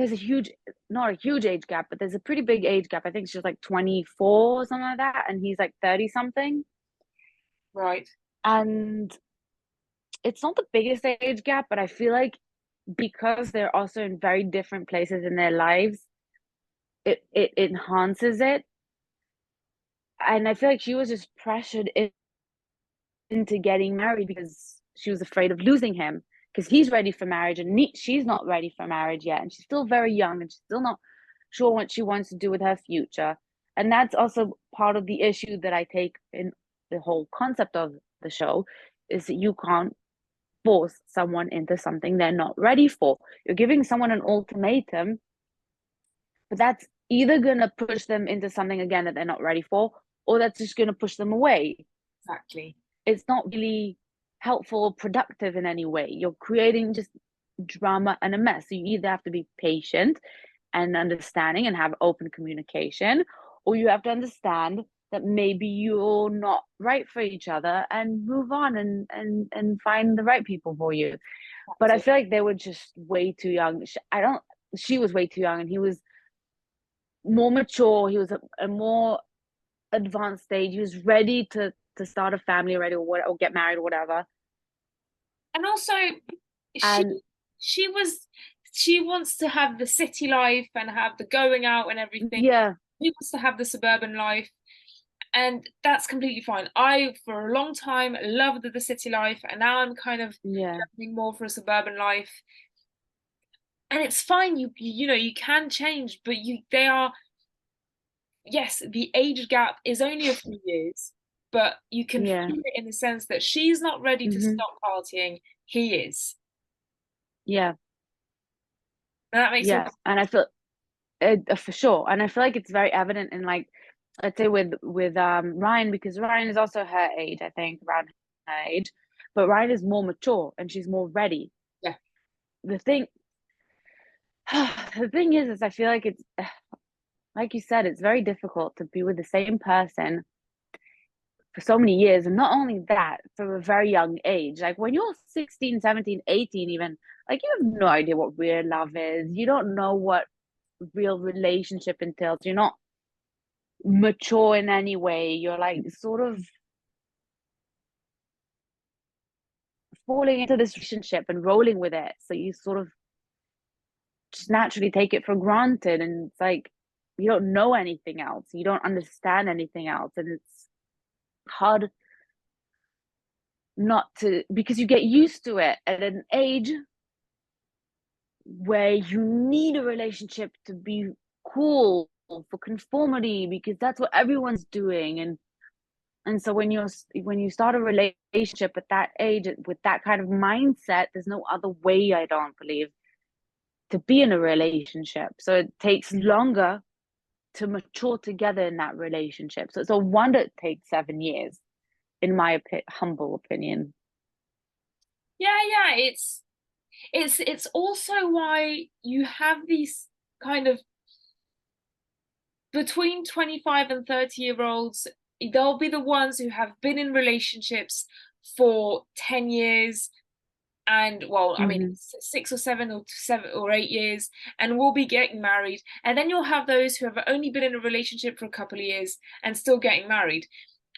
there's a huge, not a huge age gap, but there's a pretty big age gap. I think she's like 24 or something like that, and he's like 30 something. Right. And it's not the biggest age gap, but I feel like because they're also in very different places in their lives, it enhances it. And I feel like she was just pressured into getting married because she was afraid of losing him because he's ready for marriage and she's not ready for marriage yet, and she's still very young and she's still not sure what she wants to do with her future. And that's also part of the issue that I take in the whole concept of the show, is that you can't force someone into something they're not ready for. You're giving someone an ultimatum, but that's either going to push them into something again that they're not ready for, or that's just going to push them away. Exactly. It's not really helpful or productive in any way. You're creating just drama and a mess. So you either have to be patient and understanding and have open communication, or you have to understand that maybe you're not right for each other and move on and find the right people for you. But That's I it. feel like they were just way too young. I don't. She was way too young, and he was more mature. He was a more advanced stage. He was ready to start a family already, or what, or get married or whatever. And also, she And she was she wants to have the city life and have the going out and everything. yeah, He wants to have the suburban life, and that's completely fine. I, for a long time, loved the city life, and now I'm kind of yeah, yearning more for a suburban life. And it's fine. You know you can change, but you they are yes, the age gap is only a few years, but you can yeah, feel it in the sense that she's not ready to hmm, stop partying. He is. yeah, And that makes me yeah. And I feel for sure. And I feel like it's very evident in, like, let's say with Ryan, because Ryan is also her age, I think, around her age, but Ryan is more mature and she's more ready. yeah. The thing, the thing is I feel like it's like you said, it's very difficult to be with the same person for so many years. And not only that, from a very young age. Like when you're 16, 17, 18, even, like, you have no idea what real love is. You don't know what real relationship entails. You're not mature in any way. You're like sort of falling into this relationship and rolling with it. So you sort of just naturally take it for granted. And it's like you don't know anything else. You don't understand anything else. And it's hard not to, because you get used to it at an age where you need a relationship to be cool, for conformity, because that's what everyone's doing. And so when you start a relationship at that age with that kind of mindset, there's no other way, I don't believe, to be in a relationship. So it takes longer to mature together in that relationship. So it's a wonder it takes 7 years, in my humble opinion. Yeah, yeah, it's also why you have these kind of between 25 and 30-year olds, they'll be the ones who have been in relationships for 10 years and well, I mean, Mm-hmm. 6 or 7 or 8 years, and will be getting married. And then you'll have those who have only been in a relationship for a couple of years and still getting married.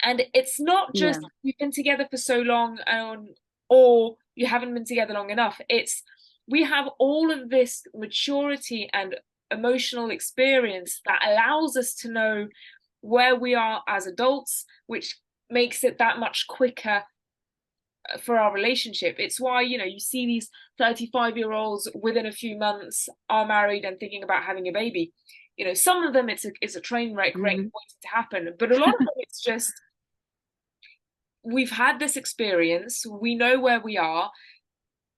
And it's not just Yeah, you've been together for so long or you haven't been together long enough. It's we have all of this maturity and emotional experience that allows us to know where we are as adults, which makes it that much quicker for our relationship. It's why, you see these 35-year-olds within a few months are married and thinking about having a baby. Some of them it's a train wreck mm-hmm. waiting to happen, but a lot of them it's just we've had this experience, we know where we are,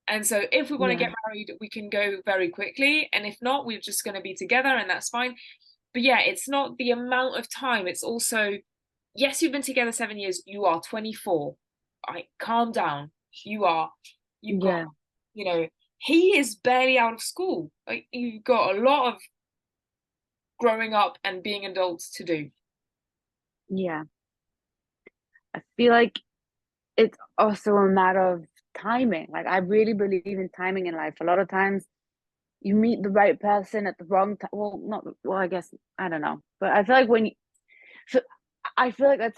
and so if we want to Yeah, get married, we can go very quickly, and if not, we're just going to be together and that's fine. But yeah, it's not the amount of time, it's also yes, you've been together 7 years, you are 24. Calm down. You've got, yeah, you know, he is barely out of school. Like you've got a lot of growing up and being adults to do. yeah. I feel like it's also a matter of timing. Like, I really believe in timing in life. A lot of times you meet the right person at the wrong time. Well, not well, I guess I don't know, but I feel like when you, so I feel like I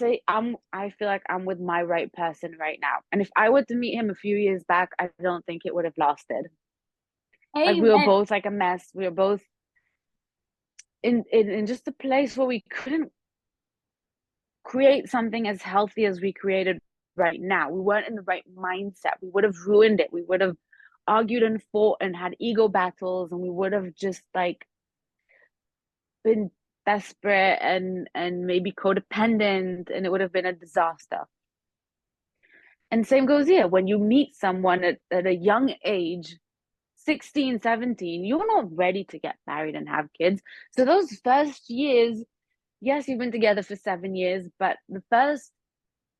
feel like I'm with my right person right now, and if I were to meet him a few years back, I don't think it would have lasted. Like we were Amen. both like a mess. We were both in just a place where we couldn't create something as healthy as we created right now. We weren't in the right mindset. We would have ruined it. We would have argued and fought and had ego battles, and we would have just like been desperate and maybe codependent, and it would have been a disaster. And same goes here. When you meet someone at a young age, 16, 17, you're not ready to get married and have kids. So those first years, yes, you've been together for 7 years, but the first,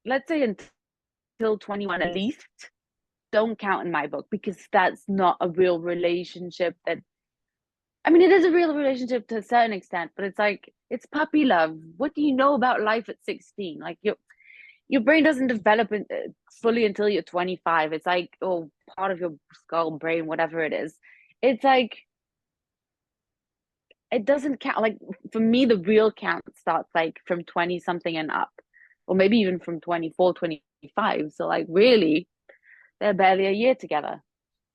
let's say until 21 at least, don't count in my book, because that's not a real relationship. That, I mean, it is a real relationship to a certain extent, but it's like it's puppy love. What do you know about life at 16? Like your brain doesn't develop fully until you're 25. It's like, oh, part of your skull, brain, whatever it is. It's like it doesn't count. Like for me, the real count starts like from 20 something and up, or maybe even from 24, 25. So like really, they're barely a year together.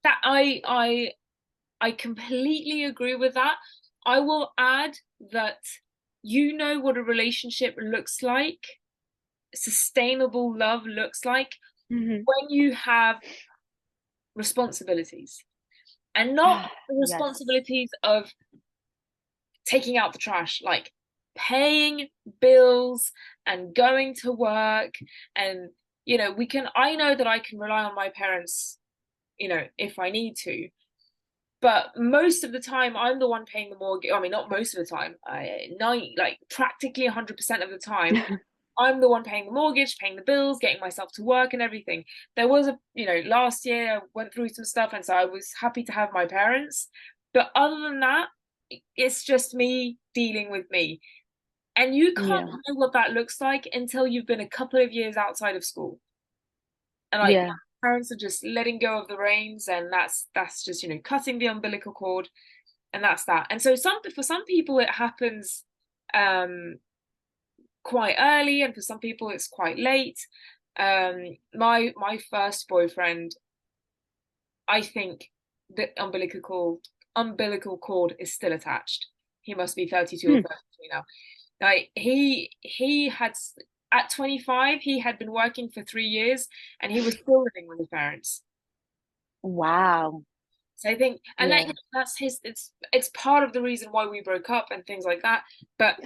That I completely agree with that. I will add that you know what a relationship looks like, sustainable love looks like Mm-hmm. when you have responsibilities, and not the Yes. responsibilities of taking out the trash, like paying bills and going to work. And we can I know that I can rely on my parents, if I need to, but most of the time I'm the one paying the mortgage. I mean, not most of the time, like practically 100% of the time I'm the one paying the mortgage, paying the bills, getting myself to work and everything. There was last year I went through some stuff, and so I was happy to have my parents. But other than that, it's just me dealing with me. And you can't Yeah. know what that looks like until you've been a couple of years outside of school. And like Yeah. parents are just letting go of the reins, and that's just, cutting the umbilical cord, and that's that. And so for some people it happens um quite early, and for some people it's quite late. My first boyfriend, I think the umbilical cord is still attached. He must be 32 or Hmm. 33 now. Like he had at 25 he had been working for 3 years, and he was still living with his parents. Wow. So I think, and that Yeah. that's his. It's part of the reason why we broke up and things like that. But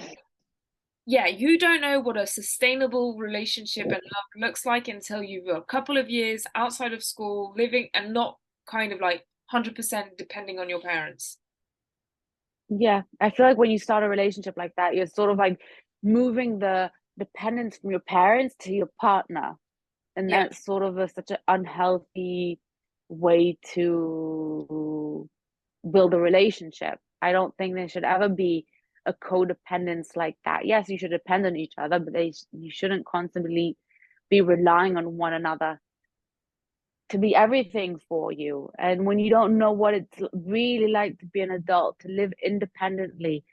yeah, you don't know what a sustainable relationship and love looks like until you've got a couple of years outside of school, living and not kind of like 100% depending on your parents. Yeah. I feel like when you start a relationship like that, you're sort of like moving the dependence from your parents to your partner. And Yeah, that's sort of such an unhealthy way to build a relationship. I don't think there should ever be a codependence like that. Yes, you should depend on each other, but you shouldn't constantly be relying on one another to be everything for you. And when you don't know what it's really like to be an adult, to live independently,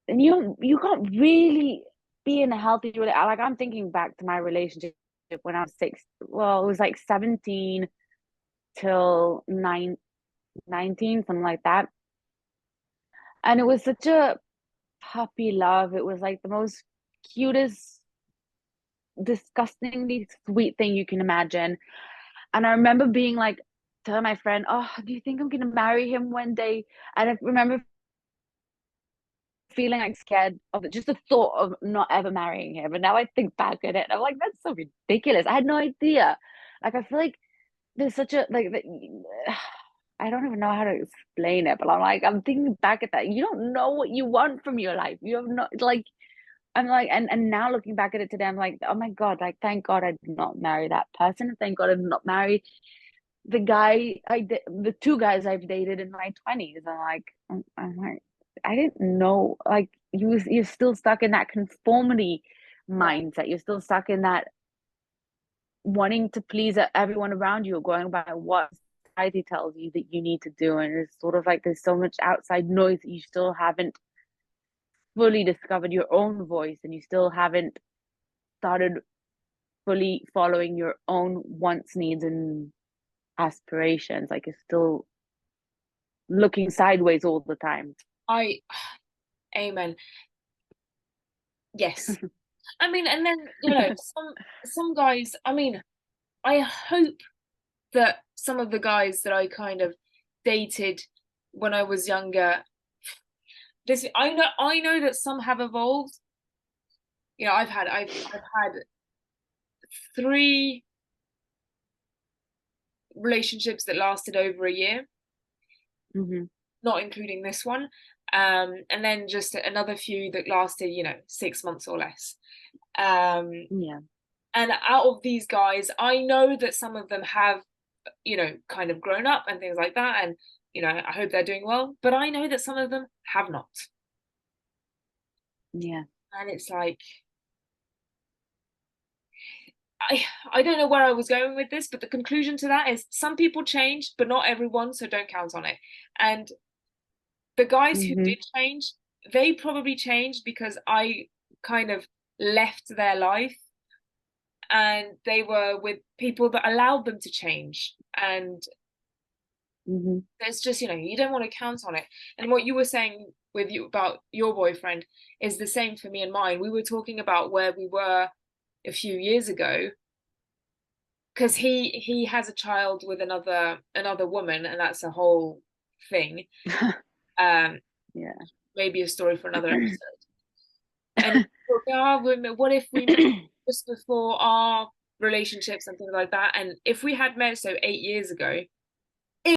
then you can't really be in a healthy relationship. Like I'm thinking back to my relationship when I was six. Well, it was like 17 till 19, something like that. And it was such a puppy love. It was like the most cutest, disgustingly sweet thing you can imagine. And I remember being like, telling my friend, "Oh, do you think I'm gonna marry him one day?" And I remember feeling like scared of it, just the thought of not ever marrying him. And now I think back at it, and I'm like, that's so ridiculous. I had no idea. Like I feel like there's such a like I don't even know how to explain it, but I'm thinking back at that. You don't know what you want from your life. You have not like I'm like and now looking back at it today, I'm like, oh my God, like thank God I did not marry that person. Thank God I did not marry the two guys I've dated in my 20s. I'm like, I didn't know. Like you're still stuck in that conformity yeah, mindset. You're still stuck in that wanting to please everyone around you, going by what society tells you that you need to do. And it's sort of like there's so much outside noise that you still haven't fully discovered your own voice, and you still haven't started fully following your own wants, needs, and aspirations. Like it's still looking sideways all the time. I Amen. Yes. I mean, and then some guys, I mean, I hope that some of the guys that I kind of dated when I was younger, this I know that some have evolved. I've had three relationships that lasted over a year, Mm-hmm. not including this one. And then just another few that lasted, 6 months or less. Yeah. And out of these guys, I know that some of them have, kind of grown up and things like that. And, I hope they're doing well. But I know that some of them have not. Yeah. And it's like, I don't know where I was going with this, but the conclusion to that is some people change, but not everyone, so don't count on it. And the guys who Mm-hmm. did change, they probably changed because I kind of left their life and they were with people that allowed them to change. And Mm-hmm. it's just, you don't want to count on it. And what you were saying with you about your boyfriend is the same for me and mine. We were talking about where we were a few years ago because he has a child with another woman, and that's a whole thing. Um, Yeah. maybe a story for another episode. And what if we met just before our relationships and things like that? And if we had met, so 8 years ago,